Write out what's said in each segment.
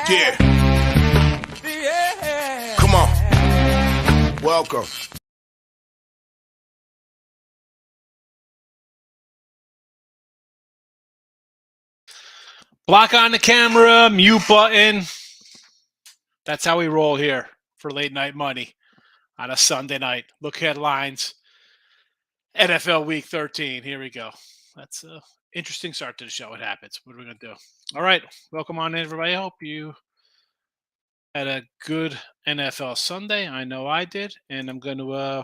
Yeah. Come on. Welcome. Block on the camera, mute button. That's how we roll here for late night money on a Sunday night. Look headlines. NFL Week 13. Here we go. That's an interesting start to the show. It happens. What are we going to do? All right. Welcome on in, everybody. I hope you had a good NFL Sunday. I know I did. And I'm going to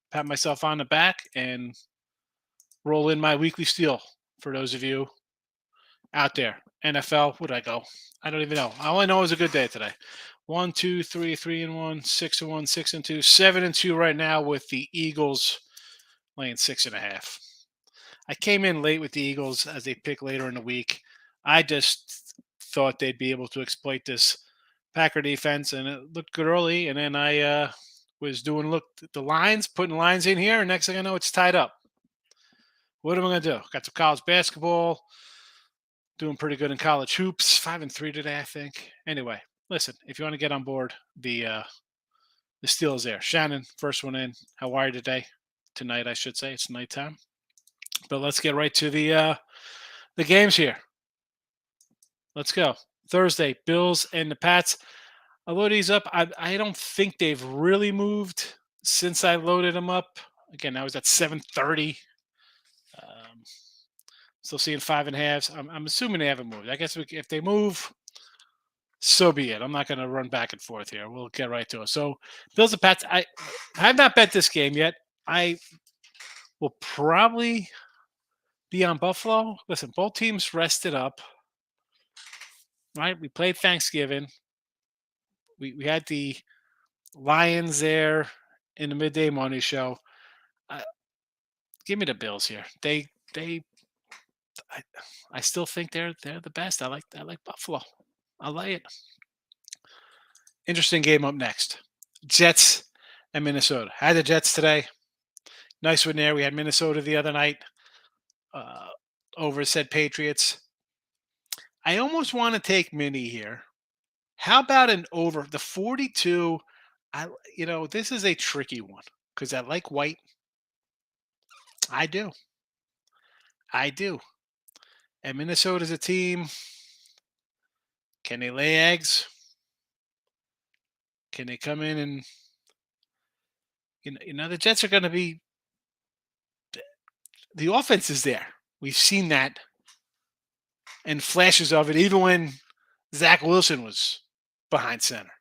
pat myself on the back and roll in my weekly steal for those of you out there. NFL, where'd I go? I don't even know. All I know is a good day today. 1, 2, 3, 3-1, 6-1, 6-2, 7-2 right now with the Eagles laying 6.5. I came in late with the Eagles as they pick later in the week. I just thought they'd be able to exploit this Packer defense, and it looked good early. And then I was doing the lines, putting lines in here, and next thing I know, it's tied up. What am I going to do? Got some college basketball. Doing pretty good in college hoops. 5-3 today, I think. Anyway, listen, if you want to get on board, the steal is there. Shannon, first one in. How are you today? Tonight, I should say. It's nighttime. But let's get right to the games here. Let's go. Thursday, Bills and the Pats. I load these up. I don't think they've really moved since I loaded them up. Again, that was at 7:30. Still seeing 5.5s. I'm assuming they haven't moved. I guess if they move, so be it. I'm not going to run back and forth here. We'll get right to it. So, Bills and Pats. I have not bet this game yet. I will probably be on Buffalo. Listen, both teams rested up. Right? We played Thanksgiving. We had the Lions there in the midday morning show. Give me the Bills here. I still think they're the best. I like Buffalo. I like it. Interesting game up next. Jets and Minnesota. Had the Jets today. Nice one there. We had Minnesota the other night over said Patriots. I almost want to take Mini here. How about an over the 42? This is a tricky one because I like white. I do. And Minnesota's a team. Can they lay eggs? Can they come in and the Jets are going to be the offense is there. We've seen that and flashes of it even when Zach Wilson was behind center.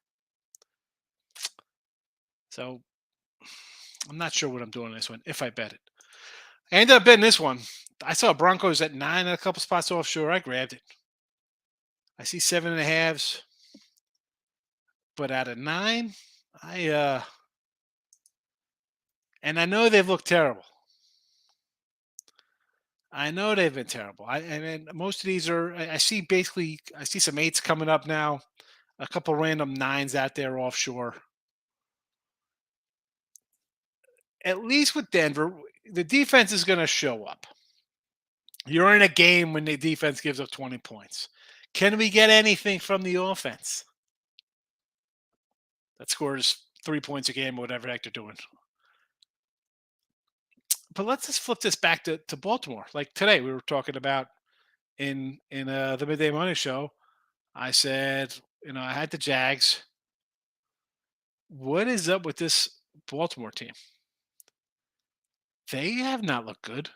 So I'm not sure what I'm doing on this one if I bet it. I ended up betting this one. I saw Broncos at 9 and a couple spots offshore. I grabbed it. I see 7.5s. But out of 9, and I know they've looked terrible. I know they've been terrible. And most of these are. I see some 8s coming up now. A couple random 9s out there offshore. At least with Denver, the defense is going to show up. You're in a game when the defense gives up 20 points. Can we get anything from the offense that scores 3 points a game or whatever the heck they're doing? But let's just flip this back to Baltimore. Like today, we were talking about in the Midday Money Show. I said, I had the Jags. What is up with this Baltimore team? They have not looked good.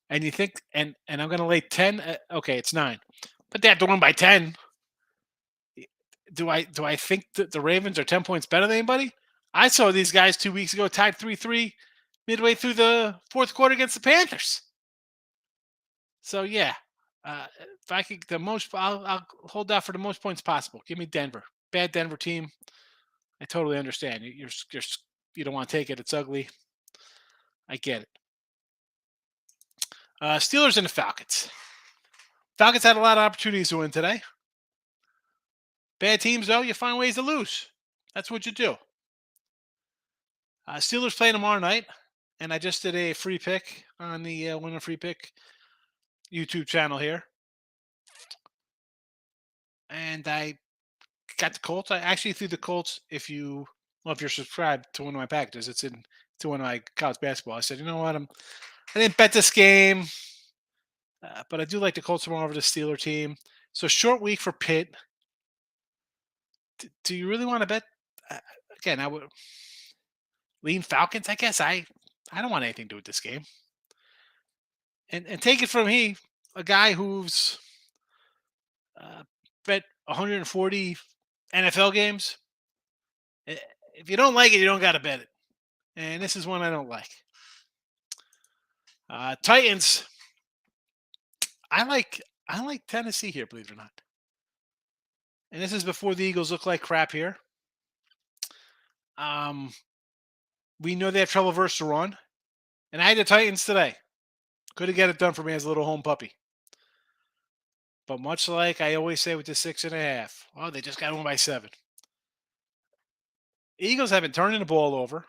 And you think, and I'm going to lay 10. Okay, it's 9, but they have to win by 10. Do I think that the Ravens are 10 points better than anybody? I saw these guys 2 weeks ago tied 3-3 midway through the fourth quarter against the Panthers. So yeah, if I could I'll hold out for the most points possible. Give me Denver. Bad Denver team. I totally understand. You don't want to take it. It's ugly. I get it. Steelers and the Falcons. Falcons had a lot of opportunities to win today. Bad teams, though, you find ways to lose. That's what you do. Steelers play tomorrow night, and I just did a free pick on the Winner Free Pick YouTube channel here. and I got the Colts. I actually threw the Colts. If you're subscribed to one of my packages, it's in to one of my college basketball. I said, you know what, I didn't bet this game, but I do like the Colts more over the Steeler team. So short week for Pitt. Do you really want to bet? Uh, Again, I would lean Falcons. I guess I don't want anything to do with this game. And take it from me, a guy who's uh, bet 140 NFL games. Eh, If you don't like it, you don't got to bet it. And this is one I don't like. Titans. I like I like Tennessee here, believe it or not. And this is before the Eagles look like crap here. Um, we know they have trouble versus the run, and I had the Titans today. Could have get it done for me as a little home puppy. But much like I always say with the 6.5, oh, they just got won by 7. Eagles have been turning the ball over,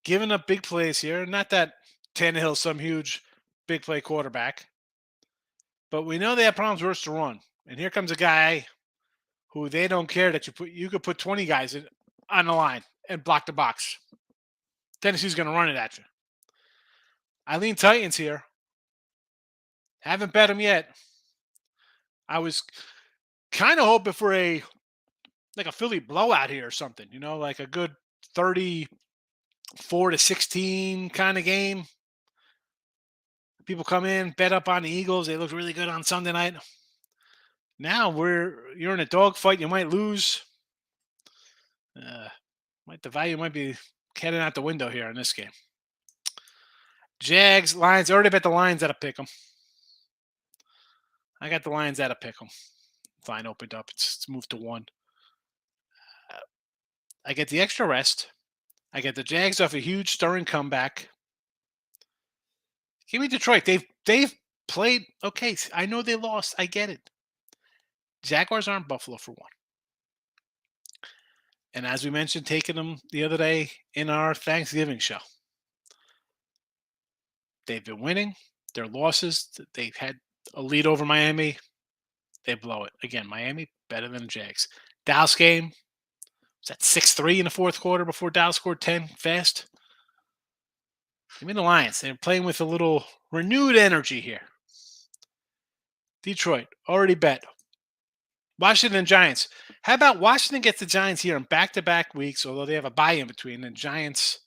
giving up big plays here. Not that Tannehill's some huge big play quarterback, but we know they have problems versus the run. And here comes a guy who they don't care that you could put 20 guys on the line and block the box. Tennessee's going to run it at you. I lean Titans here. Haven't bet them yet. I was kind of hoping for a Philly blowout here or something, like a good 34-16 kind of game. People come in, bet up on the Eagles. They looked really good on Sunday night. Now you're in a dogfight. You might lose. The value might be heading out the window here in this game. Jags, Lions. I already bet the Lions at a pick 'em. I got the Lions at a pick 'em. Line opened up. It's moved to 1. I get the extra rest. I get the Jags off a huge stirring comeback. Give me Detroit. They've played okay. I know they lost. I get it. Jaguars aren't Buffalo for one. And as we mentioned, taking them the other day in our Thanksgiving show. They've been winning. Their losses, they've had a lead over Miami. They blow it. Again, Miami better than the Jags. Dallas game was at 6-3 in the fourth quarter before Dallas scored 10 fast. Give me the Lions. They're playing with a little renewed energy here. Detroit, already bet. Washington Giants. How about Washington gets the Giants here in back-to-back weeks, although they have a bye in between. And Giants,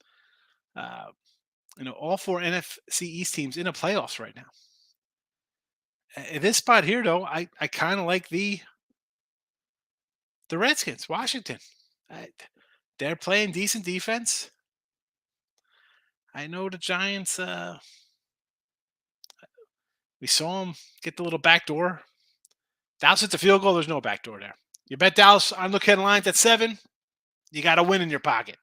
all 4 NFC East teams in the playoffs right now. At this spot here, though, I kind of like the Redskins, Washington. They're playing decent defense. I know the Giants, we saw them get the little back door. Dallas hits the field goal. There's no back door there. You bet Dallas on look ahead lines at 7. You got a win in your pocket.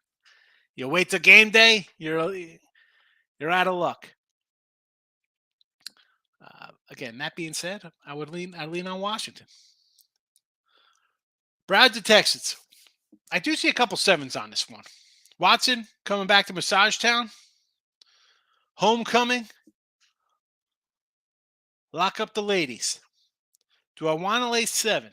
You wait till game day, you're out of luck. Again, that being said, I'd lean on Washington. Browns to Texans. I do see a couple 7s on this one. Watson coming back to Massage Town. Homecoming. Lock up the ladies. Do I want to lay 7?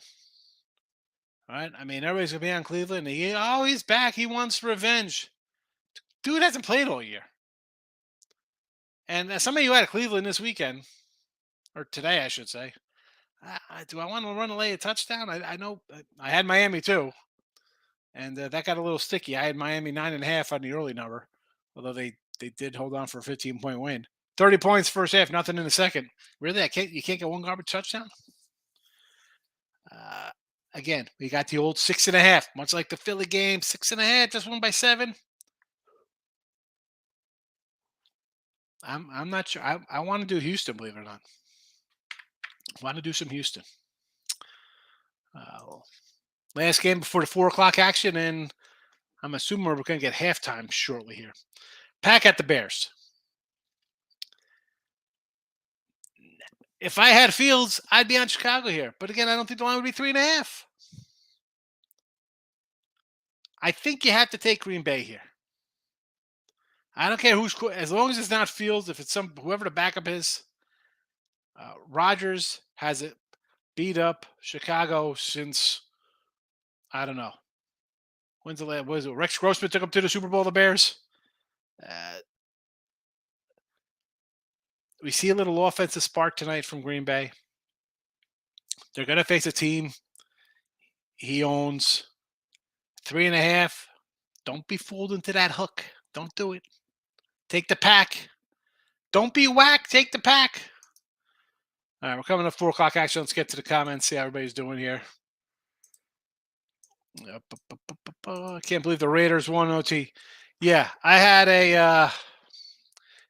All right. I mean, everybody's going to be on Cleveland. He's back. He wants revenge. Dude hasn't played all year. And some of you had Cleveland this weekend, or today, I should say. Do I want to run away a touchdown? I know I had Miami too, and that got a little sticky. I had Miami 9.5 on the early number, although they did hold on for a 15-point win. 30 points first half, nothing in the second. Really, you can't get one garbage touchdown. Again, we got the old 6.5, much like the Philly game. 6.5, just won by 7. I'm not sure. I want to do Houston, believe it or not. I want to do some Houston. Last game before the 4 o'clock action, and I'm assuming we're going to get halftime shortly here. Pack at the Bears. If I had Fields, I'd be on Chicago here. But again, I don't think the line would be 3.5. I think you have to take Green Bay here. I don't care who's, as long as it's not Fields. If it's whoever the backup is, Rodgers has it. beat up Chicago since, I don't know. When's the last? Was it Rex Grossman took them to the Super Bowl? The Bears. Uh, we see a little offensive spark tonight from Green Bay. They're going to face a team he owns. 3.5. Don't be fooled into that hook. Don't do it. Take the pack. Don't be whacked. Take the pack. All right, we're coming to 4 o'clock action. Let's get to the comments, see how everybody's doing here. I can't believe the Raiders won OT. Yeah, I had a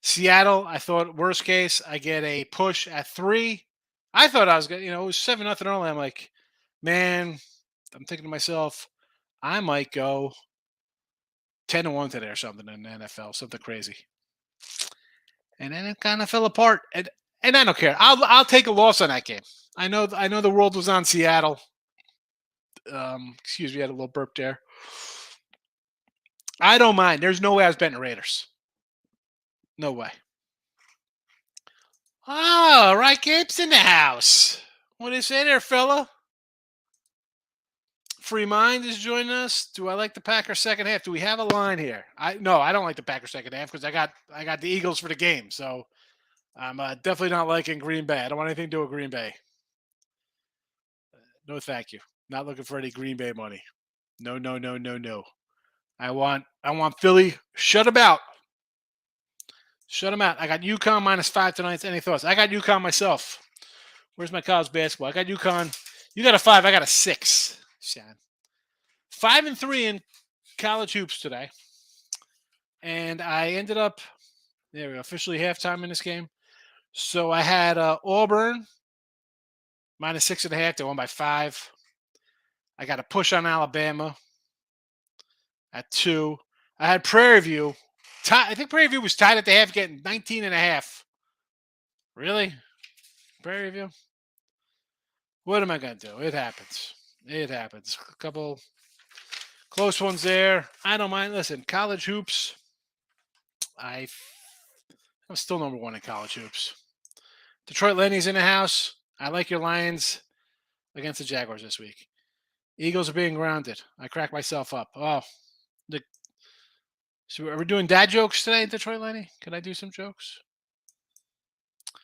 Seattle. I thought worst case, I get a push at 3. I thought I was going to, it was 7-0 early. I'm like, man, I'm thinking to myself, I might go 10-1 today or something in the NFL, something crazy. And then it kind of fell apart. And I don't care. I'll take a loss on that game. I know the world was on Seattle. Excuse me, I had a little burp there. I don't mind. There's no way I was betting the Raiders. No way. Oh, right, Gabe's in the house. What do you say there, fella? Free Mind is joining us. Do I like the Packers second half? Do we have a line here? No, I don't like the Packers second half because I got the Eagles for the game. So I'm definitely not liking Green Bay. I don't want anything to do with Green Bay. No, thank you. Not looking for any Green Bay money. No, no, no, no, no. I want Philly. Shut them out. Shut them out. I got UConn -5 tonight. Any thoughts? I got UConn myself. Where's my college basketball? I got UConn. You got a 5. I got a 6. Shan. 5-3 in college hoops today. And I ended up, there we go, officially halftime in this game. So I had Auburn -6.5. They won by 5. I got a push on Alabama at 2. I had Prairie View. I think Prairie View was tied at the half, getting 19.5. Really? Prairie View? What am I going to do? It happens. It happens. A couple close ones there. I don't mind. Listen, college hoops. I'm still number 1 in college hoops. Detroit Lenny's in the house. I like your Lions against the Jaguars this week. Eagles are being grounded. I crack myself up. Oh, so are we doing dad jokes today, Detroit Lenny? Can I do some jokes? I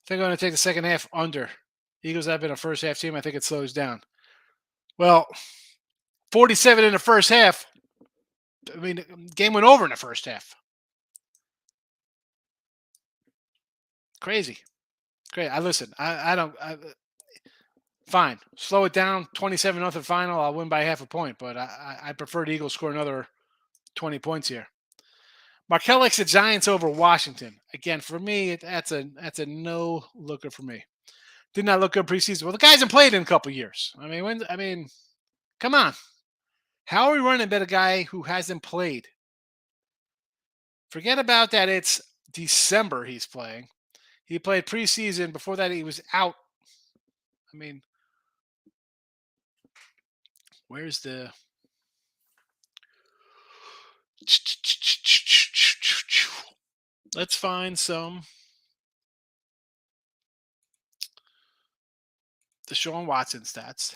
think I'm going to take the second half under. Eagles have been a first half team. I think it slows down. Well, 47 in the first half. I mean, the game went over in the first half. Crazy. Great. I don't. Fine. Slow it down. 27-0 final. I'll win by half a point, but I prefer the Eagles score another 20 points here. Markel likes the Giants over Washington. Again, for me, that's a no looker for me. Did not look good preseason. Well, the guy hasn't played in a couple years. I mean, come on. How are we running bet a guy who hasn't played? Forget about that. It's December he's playing. He played preseason. Before that, he was out. I mean, where's the... Let's find some Deshaun Watson stats.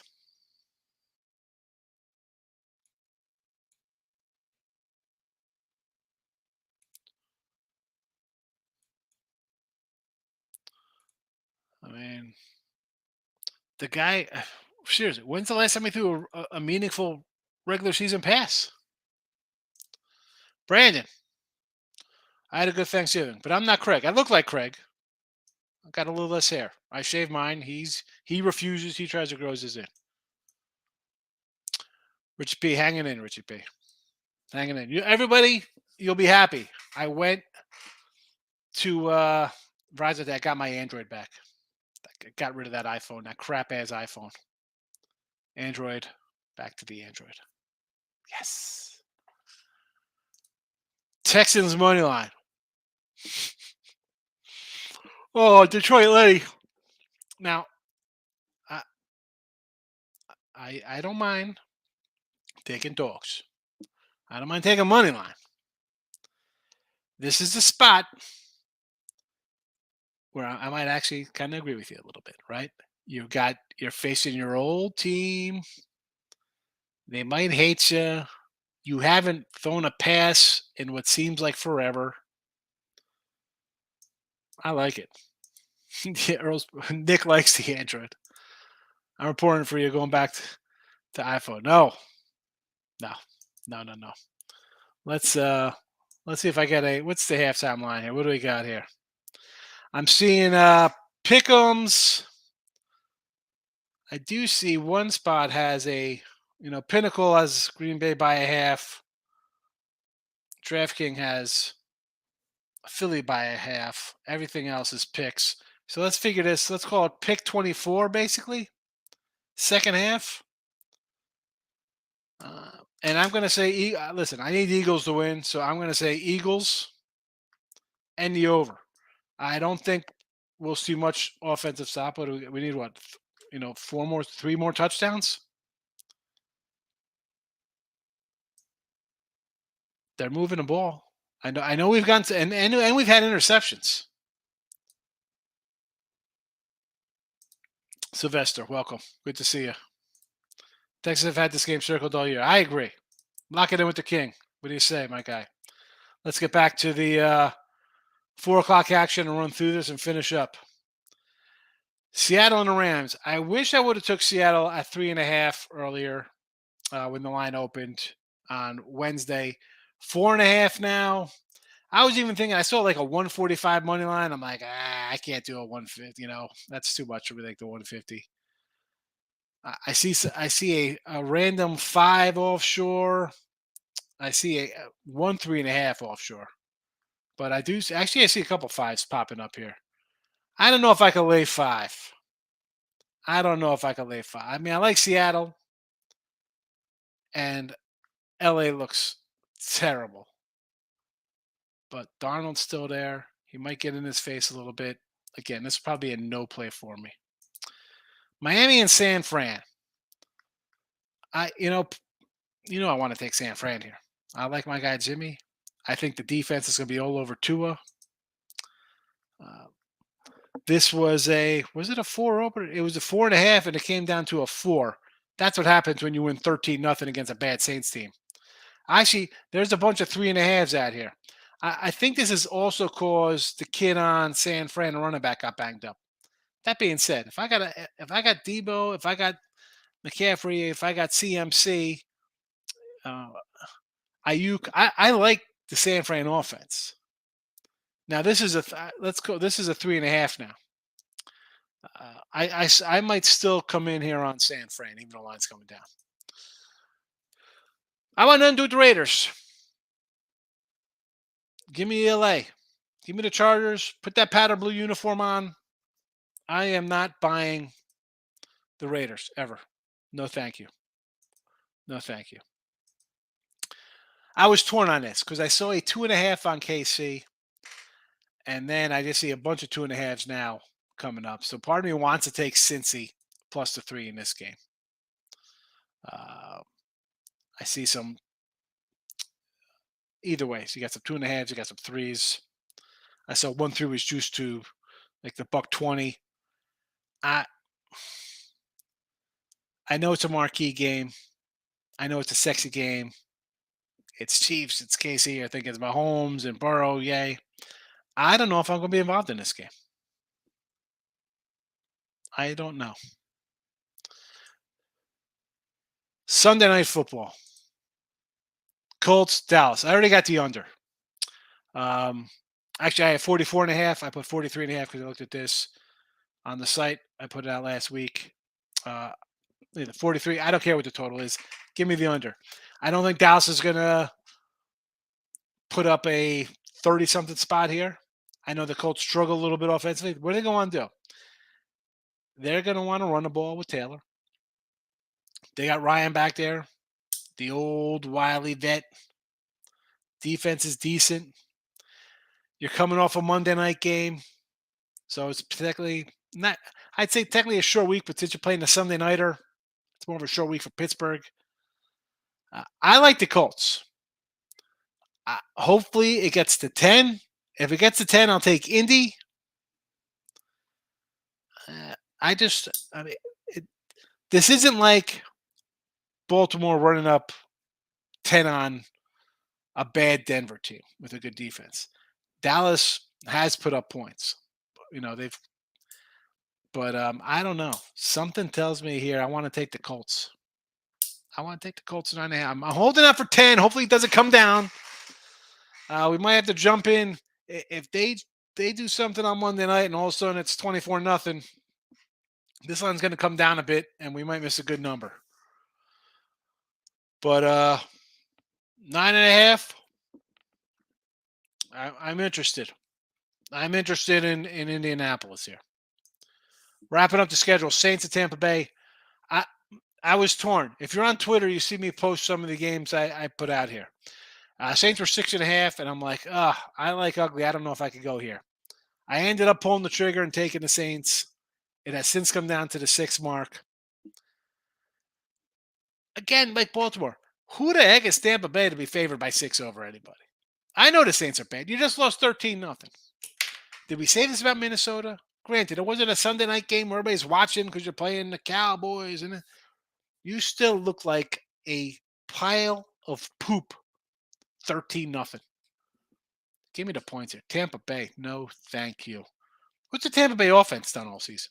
I mean, the guy, seriously, when's the last time he threw a meaningful regular season pass? Brandon, I had a good Thanksgiving, but I'm not Craig. I look like Craig. I got a little less hair. I shave mine. He refuses. He tries to grow his in. Richie P, hanging in, Richie P. Hanging in. Everybody, you'll be happy. I went to Verizon. I got my Android back. I got rid of that iPhone, that crap-ass iPhone. Android, back to the Android. Yes. Texans money line. Oh, Detroit Lady. Now, I don't mind taking dogs. I don't mind taking money line. This is the spot where I might actually kind of agree with you a little bit, right? You're facing your old team. They might hate you. You haven't thrown a pass in what seems like forever. I like it. Yeah, Nick likes the Android. I'm reporting for you going back to iPhone. No, no, no. Let's let's see if I get what's the halftime line here? What do we got here? I'm seeing Pick'ems. I do see one spot has Pinnacle has Green Bay by a half. DraftKings has Philly by a half. Everything else is picks. So let's figure this. Let's call it pick 24, basically. Second half. And I'm going to say, listen, I need Eagles to win. So I'm going to say Eagles and the over. I don't think we'll see much offensive stop, but we need what? 3 more touchdowns? They're moving the ball. I know we've gone to, and we've had interceptions. Sylvester, welcome. Good to see you. Texas have had this game circled all year. I agree. Lock it in with the king. What do you say, my guy? Let's get back to the 4 o'clock action and run through this and finish up. Seattle and the Rams. I wish I would have took Seattle at 3.5 earlier when the line opened on Wednesday. 4.5 now. I was even thinking I saw like a 145 money line. I'm like, I can't do a 150. That's too much for me. Like the 150. I see a random 5 offshore. I see a 1 3.5 offshore. But I see a couple 5s popping up here. I don't know if I can lay 5. I don't know if I can lay 5. I mean, I like Seattle, and LA looks terrible. But Darnold's still there. He might get in his face a little bit. Again, this is probably a no play for me. Miami and San Fran. I want to take San Fran here. I like my guy Jimmy. I think the defense is going to be all over Tua. This was it a 4 opener? It was a 4.5, and it came down to a 4. That's what happens when you win 13-0 against a bad Saints team. Actually, there's a bunch of 3.5s out here. I think this is also caused the kid on San Fran, the running back, got banged up. That being said, if I got Debo, if I got McCaffrey, if I got CMC, Ayuk, I like the San Fran offense. Now this is This is a 3.5 now. I might still come in here on San Fran, even though the line's coming down. I want nothing to do with the Raiders. Give me LA. Give me the Chargers. Put that powder blue uniform on. I am not buying the Raiders ever. No, thank you. No, thank you. I was torn on this because I saw a 2.5 on KC, and then I just see a bunch of 2.5s now coming up. So part of me wants to take Cincy plus the 3 in this game. I see some either way. So you got some 2.5s, you got some 3s. I saw 1-3 was juiced to like the $1.20. I know it's a marquee game. I know it's a sexy game. It's Chiefs, it's KC. I think it's Mahomes and Burrow. Yay. I don't know if I'm going to be involved in this game. I don't know. Sunday Night Football. Colts, Dallas. I already got the under. Actually, I have 44.5. I put 43.5 because I looked at this on the site. I put it out last week. 43. I don't care what the total is. Give me the under. I don't think Dallas is going to put up a 30-something spot here. I know the Colts struggle a little bit offensively. What are they going to do? They're going to want to run the ball with Taylor. They got Ryan back there, the old wily vet. Defense is decent. You're coming off a Monday night game, so it's technically not. I'd say technically a short week, but since you're playing a Sunday nighter, it's more of a short week for Pittsburgh. I like the Colts. Hopefully, it gets to 10. If it gets to 10, I'll take Indy. I mean, this isn't like Baltimore running up 10 on a bad Denver team with a good defense. Dallas has put up points. They've, but I don't know. Something tells me here I want to take the Colts. I want to take the Colts 9.5. I'm holding out for 10. Hopefully it doesn't come down. We might have to jump in if they do something on Monday night and all of a sudden it's 24-0. This line's going to come down a bit and we might miss a good number. But 9.5. I'm interested. I'm interested in Indianapolis here. Wrapping up the schedule, Saints at Tampa Bay. I was torn. If you're on Twitter, you see me post some of the games I put out here. Saints were 6.5, and I'm like, I like ugly. I don't know if I could go here. I ended up pulling the trigger and taking the Saints. It has since come down to the 6 mark. Again, like Baltimore, who the heck is Tampa Bay to be favored by 6 over anybody? I know the Saints are bad. You just lost 13-0. Did we say this about Minnesota? Granted, it wasn't a Sunday night game where everybody's watching because you're playing the Cowboys, and you still look like a pile of poop. 13-0. Give me the points here. Tampa Bay, no thank you. What's the Tampa Bay offense done all season?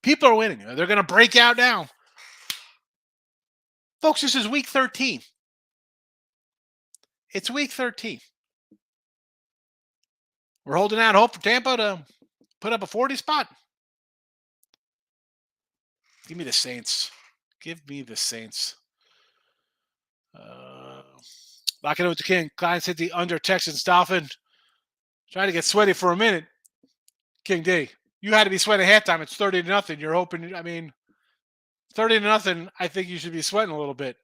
People are winning. They're going to break out now. Folks, this is week 13. It's week 13. We're holding out hope for Tampa to put up a 40 spot. Give me the Saints. Give me the Saints. Locking it with the King. Clients hit the under Texans Dolphins. Trying to get sweaty for a minute. King D, you had to be sweating halftime. It's 30-0. You're hoping, 30-0. I think you should be sweating a little bit.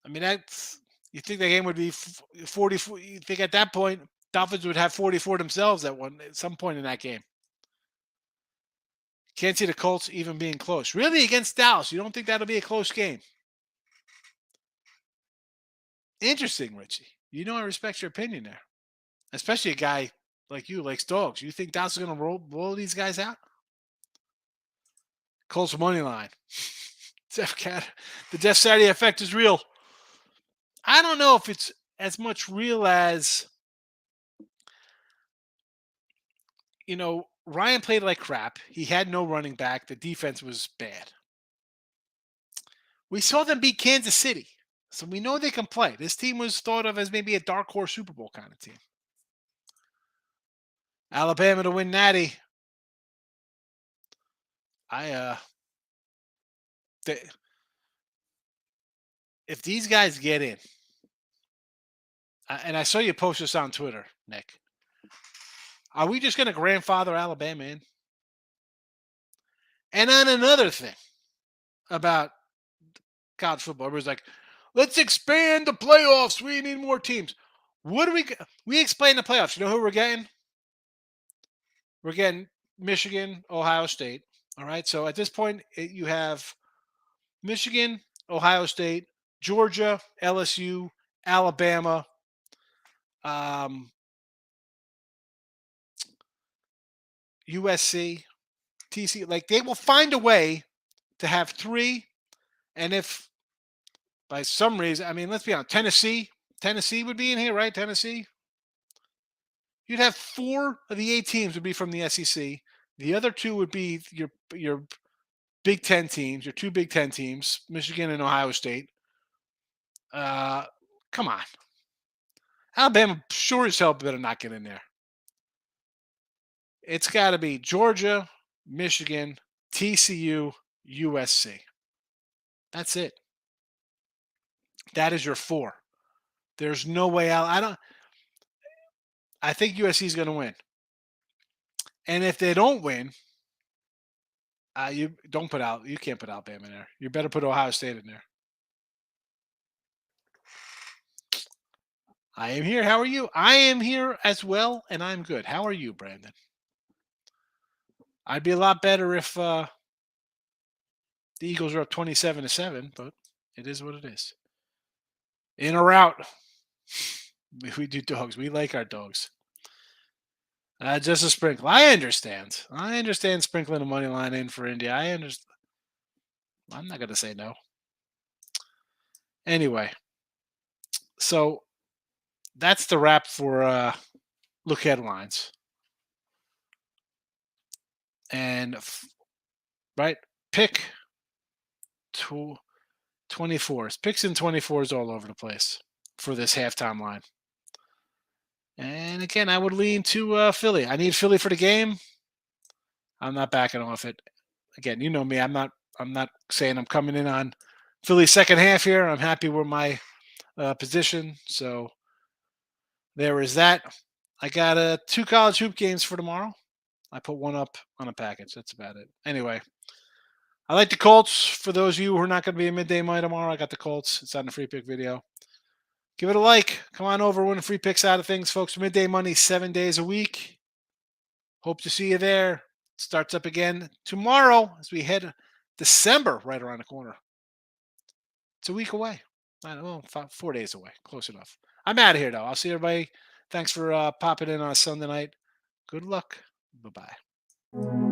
You think the game would be 44? You think at that point, Dolphins would have 44 themselves at some point in that game. Can't see the Colts even being close. Really, against Dallas, you don't think that'll be a close game? Interesting, Richie. I respect your opinion there. Especially a guy like you likes dogs. You think Dallas is going to roll these guys out? Colts money line. The Jeff Saturday effect is real. I don't know if it's as much real as, Ryan played like crap. He had no running back. The defense was bad. We saw them beat Kansas City, so we know they can play. This team was thought of as maybe a dark horse Super Bowl kind of team. Alabama to win Natty. If these guys get in, and I saw you post this on Twitter, Nick, are we just going to grandfather Alabama in? And then another thing about college football, everybody's like, let's expand the playoffs. We need more teams. What do we explain the playoffs? You know who we're getting? We're getting Michigan, Ohio State. All right. So at this point, you have Michigan, Ohio State, Georgia, LSU, Alabama, USC, TC. Like, they will find a way to have 3. And if by some reason, let's be honest, Tennessee would be in here, right? Tennessee. You'd have 4 of the 8 teams would be from the SEC. The other 2 would be your Big Ten teams, your 2 Big Ten teams, Michigan and Ohio State. Come on. Alabama sure as hell better not get in there. It's got to be Georgia, Michigan, TCU, USC. That's it. That is your 4. There's no way out. I think USC is going to win. And if they don't win, you can't put Alabama in there. You better put Ohio State in there. I am here. How are you? I am here as well, and I'm good. How are you, Brandon? I'd be a lot better if the Eagles are up 27-7, but it is what it is. In or out? We do dogs. We like our dogs. Just a sprinkle. I understand. I understand sprinkling a money line in for India. I understand. I'm not going to say no. Anyway, so that's the wrap for look headlines. And right, pick 24s. Picks in 24s all over the place for this halftime line. And again, I would lean to Philly. I need Philly for the game. I'm not backing off it. Again, you know me. I'm not saying I'm coming in on Philly's second half here. I'm happy with my position. So there is that. I got 2 college hoop games for tomorrow. I put one up on a package. That's about it. Anyway, I like the Colts. For those of you who are not going to be a midday money tomorrow, I got the Colts. It's on the free pick video. Give it a like. Come on over, win the free picks out of things, folks. Midday money, 7 days a week. Hope to see you there. Starts up again tomorrow as we head December right around the corner. It's a week away. I don't know, 4 days away. Close enough. I'm out of here, though. I'll see everybody. Thanks for popping in on a Sunday night. Good luck. Bye-bye.